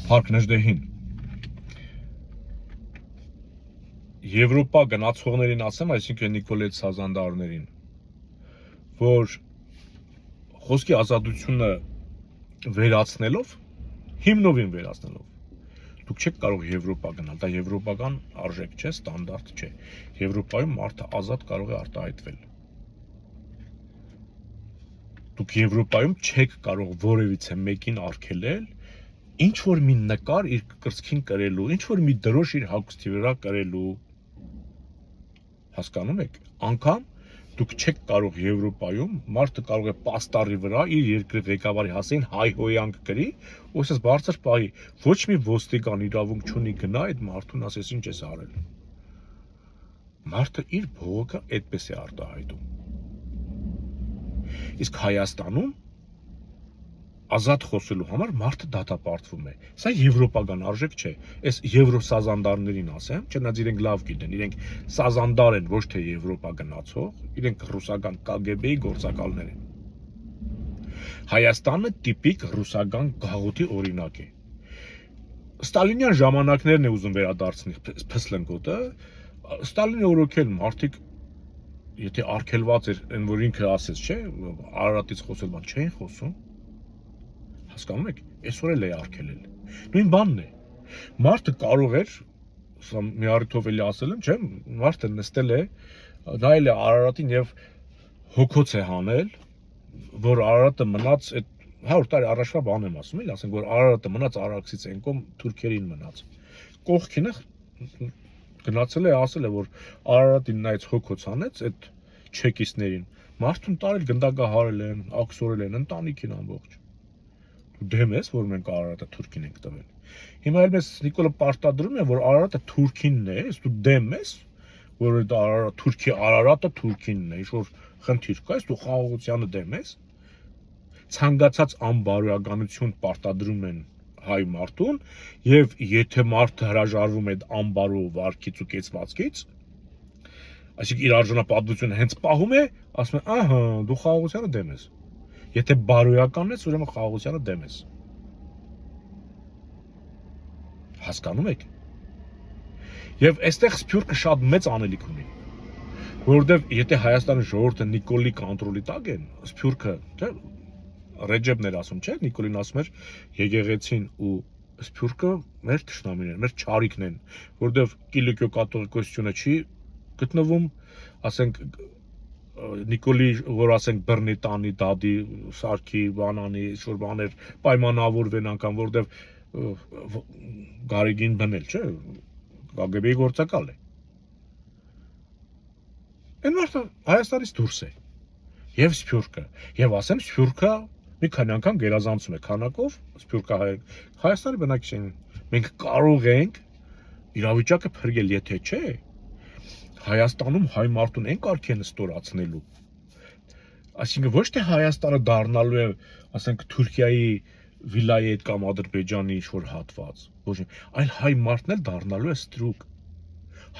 Փարքնեժդեհին Եվրոպա գնացողներին ասեմ, այսինքն Նիկոլետ Սազանդարներին, որ խոսքի ազատությունը վերացնելով, հիմնովին վերացնելով, դուք չեք կարող Եվրոպա գնալ, դա եվրոպական արժեք չէ, ստանդարտ չէ։ Եվրոպայում մարդը ազատ կարող է արտահայտվել։ Դուք Եվրոպայում չեք կարող որևիցե մեկին արգելել ինչ որ մի նկար իր կրծքին կրելու, ինչ որ մի դրոշ իր հագուստի վրա կրելու։ Հասկանում եք, անգամ դուք չեք կարող Եվրոպայում մարդը կարող է պաստառի վրա իր երկրի ղեկավարի հասցեին հայհոյանք գրի, ու ասես բարձր պահի, ոչ մի ոստիկան իրավունք չունի գնա այդ մարդուն ասես ինչ ես արել։ Մարդը իր բողոքը այդպես է արտահայտում։ Իսկ Հայաստանում ազատ խոսելու համար մարդը դատապարտվում է։ Սա եվրոպական արժեք չէ։ Այս եվրոսազանդարներին ասեմ, չնայած իրենք լավ գիտեն, իրենք սազանդար են, ոչ թե Եվրոպա գնացող, իրենք ռուսական KGB-ի գործակալներ են։ Հայաստանը տիպիկ ռուսական գաղութի օրինակ է։ Ստալինյան ժամանակներն է ուզում վերադարձնել Փսլենկոտը, Ստալինը օրոքել մարդիկ, եթե արգելված էր, այն որ ինքը ասեց, չէ, Արարատից խոսել բան չէին խոսում։ Հասկանում եք, այսօր էլ է արգելել։ Նույն բանն է։ Մարդը կարող էր, սա մի առիթով էլի ասել եմ, չէ, մարդը նստել է, նայել է Արարատին եւ հոգոց է հանել, որ Արարատը մնաց այդ 100 տարի առաջվա բան եմ ասում, էլի, ասենք որ Արարատը մնաց Արաքսից այն կողմ թուրքերին մնաց։ Կողքինը գնացել է ասել է, որ Արարատին նայեց հոգոց հանեց այդ չեկիստներին։ Մարդուն տարել գնդակահարել են, աքսորել են ընտանիքին ամբողջ։ Դեմ ես, որ մենք Արարատը թուրքին ենք տվել։ Հիմա էլ մեզ Նիկոլը պարտադրում է, որ Արարատը թուրքինն է, ես դու դեմ ես, որ դա Թուրքի Արարատը թուրքինն է, ինչ որ խնդիր կա, ես դու խաղաղությանը դեմ ես։ Ցանկացած անբարոյականություն պարտադրում են հայ մարդուն, եւ եթե մարդը հրաժարվում է անբարո վարքից ու կեցվածքից, այսինքն իր արժանապատվությունը հենց պահում է, ասում է, ահա, դու խաղաղությանը դեմ ես։ Եթե բարոյական ես, ուրեմն խաղաղությանը դեմ ես։ Հասկանում եք։ Եվ այստեղ Սփյուռքը շատ մեծ անելիք ունի, որովհետև եթե Հայաստանի ժողովուրդը Նիկոլի կոնտրոլի տակ են, Սփյուռքը, չէ, Ռեջեբն էր ասում, չէ, Նիկոլին ասում էր եկեղեցին ու Սփյուռքը մեր թշնամին են, մեր չարիքն են, որովհետև Կիլիկիո կաթողիկոսությունը չի գտնվում, ասենք Նիկոլի, որ ասենք բռնի տանի, դադի, սարքի, բանանի, ինչ-որ բաներ պայմանավորվեն անգամ, որովհետև Գարեգին բնել, չէ, KGB-ի գործակալ է։ Այն մարդը Հայաստանից դուրս է, եւ Սփյուռքը, եւ ասեմ Սփյուռքը մի քանի անգամ գերազանցում է քանակով, Սփյուռքը Հայաստանի բնակիչ են, մենք կարող ենք իրավիճակը փրկել, եթե չէ, Հայաստանում հայ մարդուն են կարգ են ստորացնելու։ Այսինքն ոչ թե Հայաստանը դառնալու է, ասենք Թուրքիայի վիլայետ կամ Ադրբեջանի ինչ-որ հատված, ոչ, այլ հայ մարդն էլ դառնալու է ստրուկ։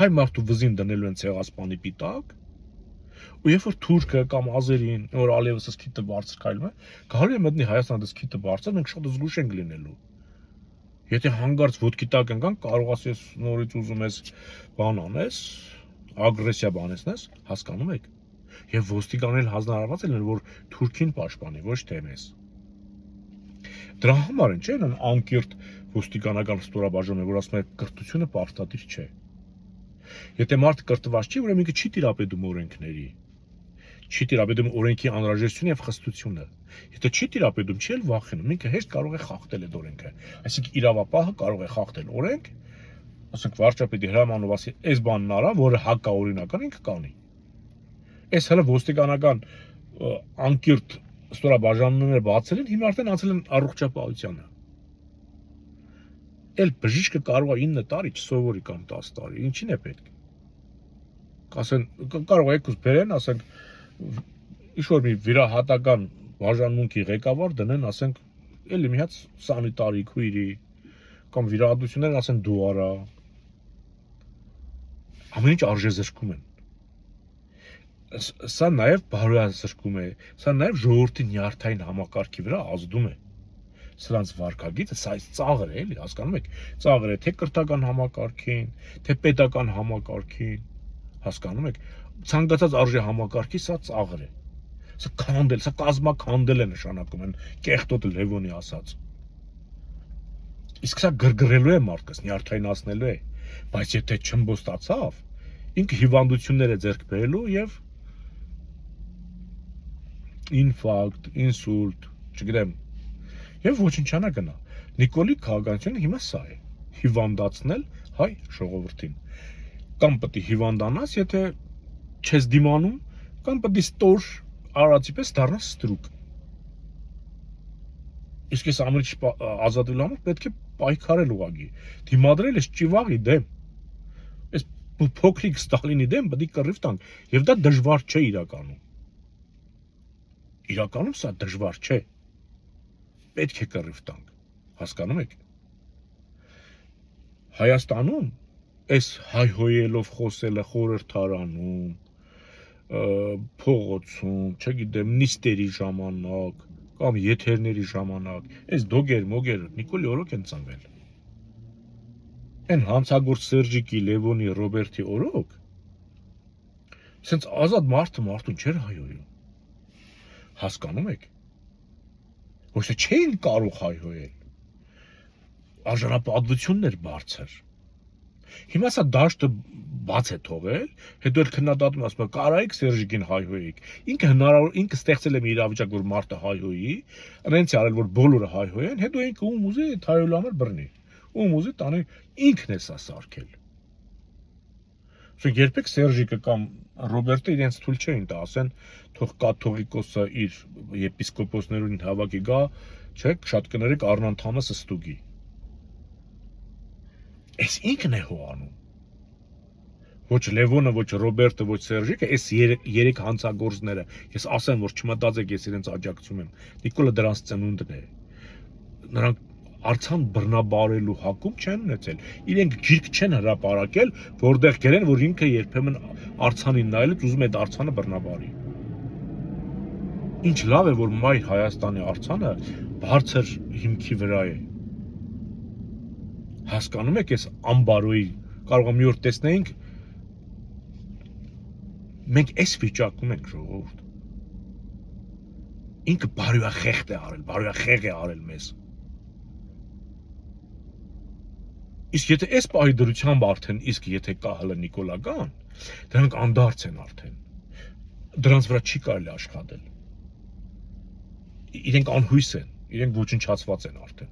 Հայ մարդու վզին դնելու են ցեղասպանի պիտակ, ու երբ որ թուրքը կամ ազերին, որ ալևս սկիթը բարձր քայլում է, գալու է մտնի Հայաստանը դες սկիթը բարձր, մենք շատ զգուշ ենք լինելու։ Եթե հանգարց ոտքի տակ ընկան, կարող ասես նորից ուզում ես բան անես, ագրեսիա բանեցնես, հասկանում եք։ Եվ ոստիկանել հանձնարարված են, որ Թուրքին պաշտպանի, ոչ թե մեզ։ Դրա համար են, չէ՞, անկիրթ ոստիկանական ստորաբաժանումը, որ ասում է կրթությունը պարտադիր չէ։ Եթե մարդը կրթված չի, ուրեմն ինքը չի տիրապետում օրենքների, չի տիրապետում օրենքի անհրաժեշտությունը եւ խստությունը։ Եթե չի տիրապետում, չի էլ վախենում, ինքը հեշտ կարող է խախտել այդ օրենքը։ Այսինքն իրավապահը կարող է խախտել օրենք, ասենք վարչապետի հրամանով ասի, այս բանն արա, որը հակաօրինական ինքը կանի։ Այս հələ ոստիկանական անկիրթ ստորաբաժանումները բացել են, հիմա արդեն անցել են առողջապահությանը։ Էլ բժիշկը կարող է 9 տարի չսովորի կամ 10 տարի, ինչին է պետք։ Ասեն, կարող է եկուս բերեն, ասենք, ինչ-որ մի վիրահատական բաժանմունքի ղեկավար դնեն, ասենք, էլի մի հատ սանիտարի քույրի կամ վիրահատություններ ասեն դու արա։ Ամեն ինչ արժեզրկում են։ Սա նաև բարոյազրկում է, սա նաև ժողովրդի նյարդային համակարգի վրա ազդում է։ սրանց վարկագիծը սա ծաղր է, էլի, հասկանում եք, ծաղր է թե կրթական համակարգին, թե պետական համակարգին, հասկանում եք, ցանկացած արժե համակարգի սա ծաղր է։ Սա քանդել, սա կազմաքանդել է նշանակում են կեղտոտ Լևոնի ասած։ Իսկ սա գրգռելու է մարդկս, նյարդայնացնելու է, բայց եթե չըմբոստացավ, ինքը հիվանդություններ է ձեռք բերելու եւ ինֆարկտ, ինսուլտ, չգիտեմ, եւ ոչնչանա գնա։ Նիկոլի քաղաքականությունը հիմա սա է. հիվանդացնել հայ ժողովրդին։ Կամ պետք է հիվանդանաս, եթե չես դիմանում, կամ պետք է ստոր արածի պես դառնաս ստրուկ։ Իսկ այս ամենից ազատելու համար պետք է պայքարել ուղղակի։ Դիմադրել այս ճիվաղի դեմ։ Այս փոքրիկ Ստալինի դեմ պետք է կռիվ տանք, եւ դա դժվար չէ իրականում։ Իրականում սա դժվար չէ։ Պետք է կռիվ տանք, հասկանում եք։ Հայաստանում այս հայհոյելով խոսելը խորհրդարանում, փողոցում, չգիտեմ, նիստերի ժամանակ կամ եթերների ժամանակ, այս դոգեր, մոգեր, Նիկոլի օրոք են ծնվել։ Այն հանցագործ Սերժիկի, Լևոնի, Ռոբերտի օրոք, սենց ազատ մարդուն չէր հայհոյում։ Հասկանում եք։ Ոչ թե չէին կարող հայհոյել։ Արժանապատվությունն էր բարձր։ Հիմա սա դաշտը բաց է թողել, հետո էլ քննադատում ասում է կարայիք Սերժիկին հայհոյիկ։ Ինքը ստեղծել է մի իրավիճակ, որ մարդը հայհոյի, այնց է արել, որ բոլորը հայհոյեն, հետո ինքը ում ուզի հայհոյելու համար բռնի։ Ում ուզի տանի, ինքն է սա սարքել։ Çünkü երբեք Սերժիկը կամ Ռոբերտը իրենց թույլ չէին տա, ասեն, թող կաթողիկոսը իր եպիսկոպոսներին հավաքի գա, չէ, շատ կներեք Արնան Թամասը ստուգի։ Այս ինքն է հոանում։ Ոչ Լևոնը, ոչ Ռոբերտը, ոչ Սերժիկը, այս երեք հանցագործները, ես ասեմ, որ չմտածեք, ես իրենց աջակցում եմ։ Նիկոլը դրանց ծնունդն է։ Նրանք արցան բռնաբարելու հակում չեն ունեցել։ Իրենք գիրք չեն հրապարակել, որտեղ գրեն, որ ինքը երբեմն արցանին նայելուց ուզում է այդ արցանը բռնաբարի։ Ինչ լավ է, որ մայր Հայաստանի արցանը բարձր հիմքի վրա է։ Հասկանում եք, այս ամբարոյի կարող է մի օր տեսնեինք, մենք այս վիճակում ենք ժողովուրդ։ Ինքը բարոյախեղտ է արել, բարոյախեղ է արել մեզ։ Իսկ եթե այս պահի դրությամբ արդեն, իսկ եթե կա հələ Նիկոլական, դրանք անդարձ են արդեն։ Դրանց վրա չի կարելի աշխատել։ Իրենք անհույս են, իրենք ոչնչացված են արդեն։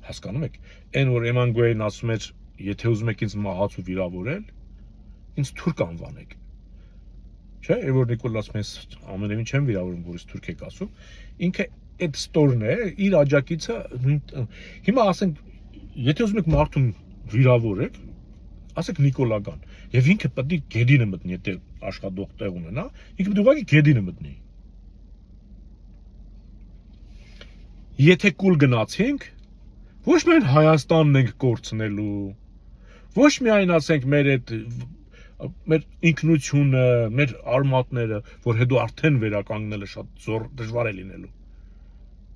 Հասկանում եք, այն որ Էմանգուելին ասում էր, եթե ուզում եք ինձ մահացու վիրավորել, ինձ թուրք անվանեք։ Չէ, որ Նիկոլն ասում է, ամենևին չեմ վիրավորում, որից թուրք եք ասում, ինքը այդ ստորն է, իր աջակիցը, հիմա ասենք, եթե ուզում եք մարդուն վիրավորեք, ասեք Նիկոլական, եւ ինքը պետք է գեդինը մտնի, եթե աշխատող տեղ ունենա, ինքը պետք է ուղղակի գեդինը մտնի։ Եթե կուլ գնացինք, ոչ միայն Հայաստանն ենք կորցնելու, ոչ միայն ասենք մեր ինքնությունը, մեր արմատները, որ հետո արդեն վերականգնելը շատ դժվար է լինելու։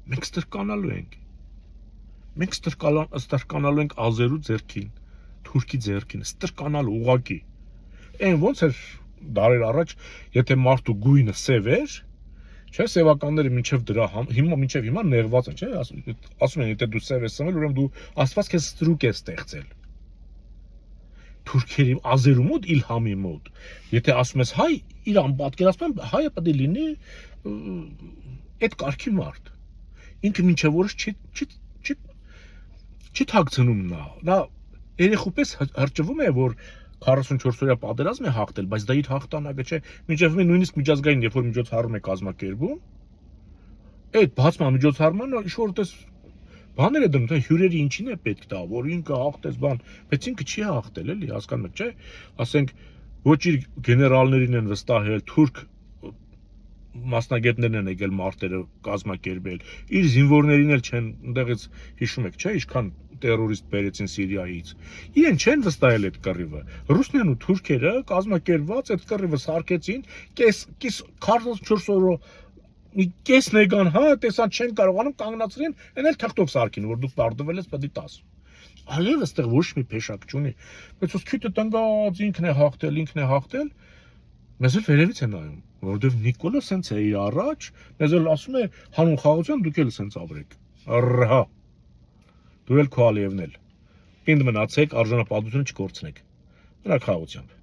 Մենք ստրկանալու ենք։ Մենք ստրկանալու ենք ազերու ձեռքին, թուրքի ձեռքին, ստրկանալու ուղակի։ Այն ոնց էր դարեր առաջ, եթե մարդու գույնը սև էր, չէ, սևականները մինչև դրա մինչև հիմա նեղված են, չէ, ասում են, եթե դու սև ես սնվել, ուրեմն դու Աստված քեզ ստրուկ է ստեղծել։ Թուրքերի ազերու մոտ, Իլհամի մոտ, եթե ասում ես հայ, իրան պատկերացնում եմ, հայը պետք է լինի այդ կարգի մարդ։ Ինքը մինչև օրս չի թաքցնում նա երեխու պես հրճվում է, որ 44 օրյա պատերազմ է հաղթել, բայց դա իր հաղթանակը չէ, մինչև նույնիսկ միջազգային, երբ որ միջոցառում է կազմակերպում, այդ բացման միջոցառմանը ինչ-որ տես բաներ է դնում, թե հյուրերի ինչին է պետք տա, որ ինքը հաղթեց բան, բայց ինքը չի հաղթել, էլի, հասկանում եք, չէ, ասենք ոչ իր գեներալներին են վստահել, թուրք մասնագետներն են եկել մարտերը կազմակերպել, իր զինվորներին էլ չեն, այնտեղից հիշում եք, չէ, ինչքան տերորիստ բերեցին Սիրիայից։ Իրեն չեն վստահել այդ կռիվը։ Ռուսներն ու թուրքերը կազմակերպված այդ կռիվը սարքեցին, կես 44 օրը մի կես նեգան, հա, տեսան չեն կարողանում կանգնացրին, այն էլ թղթով սարքին, որ դուք բարդվել ես, պետք է տաս։ Ալև այստեղ ոչ մի փեշակ չունի, բայց ոս քյութը տնգած ինքն է հաղթել, մեզ էլ վերևից է նայում, որովհետև Նիկոլը սենց է իր առաջ, մեզ էլ ասում է հանուն խաղաղության դուք էլ սենց ապրեք։ Ռհա։ Դու էլ քո Ալիևն էլ։ Պինդ մնացեք, արժանապատվությունը չկորցնեք։ Նրա խաղաղությամբ։